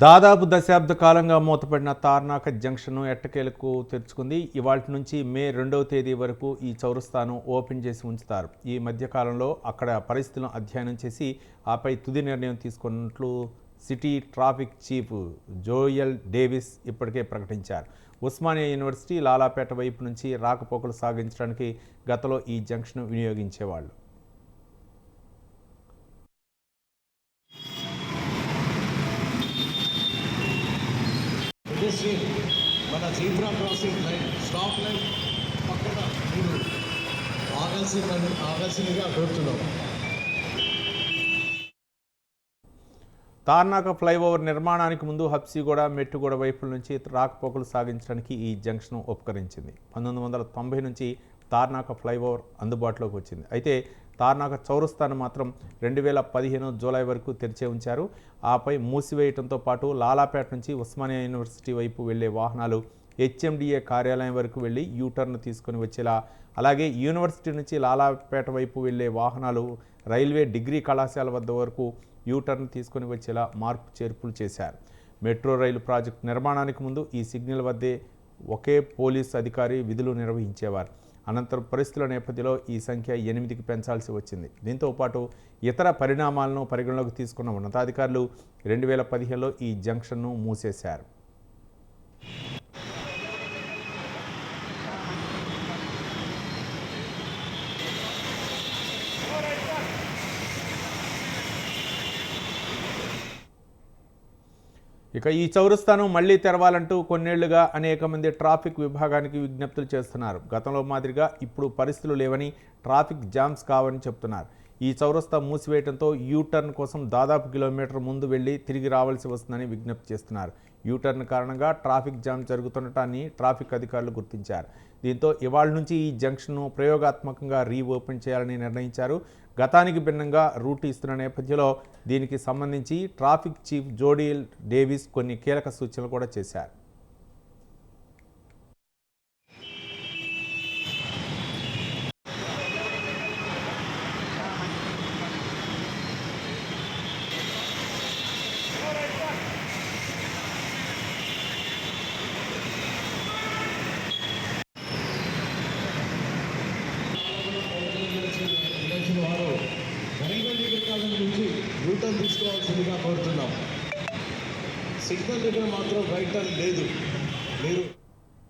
దాదాపు దశాబ్ద కాలంగా మూతపడిన తార్నాక జంక్షన్ను ఎట్టకేలకు తెరుచుకుంది. ఇవాల్టి నుంచి మే 2వ తేదీ వరకు ఈ చౌరస్తాను ఓపెన్ చేసి ఉంచుతారు. ఈ మధ్యకాలంలో అక్కడ పరిస్థితులను అధ్యయనం చేసి ఆపై తుది నిర్ణయం తీసుకున్నట్లు city traffic chief Joel Davis ఇప్పటికే ప్రకటించారు. ఉస్మానియా యూనివర్సిటీ లాలాపేట వైపు నుంచి రాకపోకలు సాగించడానికి గతంలో ఈ జంక్షన్ వినియోగించేవాళ్ళు. మన zebra crossing line stop line పక్కన మీరు ఆగాల్సిందిగా కోరుతున్నాం. తార్నాక ఫ్లైఓవర్ నిర్మాణానికి ముందు హబ్సిగూడ మెట్టుగూడ వైపుల నుంచి రాకపోకలు సాగించడానికి ఈ జంక్షన్ ఉపకరించింది. 1990 నుంచి తార్నాక ఫ్లైఓవర్ అందుబాటులోకి వచ్చింది. అయితే తార్నాక చౌరస్తాను మాత్రం 2015 జూలై వరకు తెరిచే ఉంచారు. ఆపై మూసివేయడంతో పాటు లాలాపేట నుంచి ఉస్మానియా యూనివర్సిటీ వైపు వెళ్లే వాహనాలు హెచ్ఎండిఏ కార్యాలయం వరకు వెళ్లి యూటర్న్ తీసుకుని వచ్చేలా, అలాగే యూనివర్సిటీ నుంచి లాలాపేట వైపు వెళ్లే వాహనాలు రైల్వే డిగ్రీ కళాశాల వద్ద వరకు యూటర్న్ తీసుకుని వచ్చేలా మార్పు చేర్పులు చేశారు. మెట్రో రైలు ప్రాజెక్టు నిర్మాణానికి ముందు ఈ సిగ్నల్ వద్దే ఒకే పోలీస్ అధికారి విధులు నిర్వహించేవారు. అనంతరం పరిస్థితుల నేపథ్యంలో ఈ సంఖ్య 8కి పెంచాల్సి వచ్చింది. దీంతో పాటు ఇతర పరిణామాలను పరిగణలోకి తీసుకున్న ఉన్నతాధికారులు 2015లో ఈ జంక్షన్ను మూసేశారు. ఇక ఈ చౌరస్తాను మళ్లీ తెరవాలంటూ కొన్నేళ్లుగా అనేక మంది ట్రాఫిక్ విభాగానికి విజ్ఞప్తులు చేస్తున్నారు. గతంలో మాదిరిగా ఇప్పుడు పరిస్థితులు లేవని, ట్రాఫిక్ జామ్స్ కావని చెప్తున్నారు. ఈ చౌరస్తా మూసివేయడంతో యూటర్న్ కోసం దాదాపు కిలోమీటర్ ముందు వెళ్లి తిరిగి రావాల్సి వస్తుందని విజ్ఞప్తి చేస్తున్నారు. యూటర్న్ కారణంగా ట్రాఫిక్ జామ్ జరుగుతుండటాన్ని ట్రాఫిక్ అధికారులు గుర్తించారు. దీంతో ఇవాళ నుంచి ఈ జంక్షన్ను ప్రయోగాత్మకంగా రీఓపెన్ చేయాలని నిర్ణయించారు. గతానికి భిన్నంగా రూట్ ఇస్తున్న నేపథ్యంలో దీనికి సంబంధించి ట్రాఫిక్ చీఫ్ జోయల్ డేవిస్ కొన్ని కీలక సూచనలు కూడా చేశారు. యూటర్న్ తీసుకోవాల్సిందిగా కోరుతున్నాం. సిగ్నల్ దగ్గర మాత్రం రైట్ టర్న్ లేదు. మీరు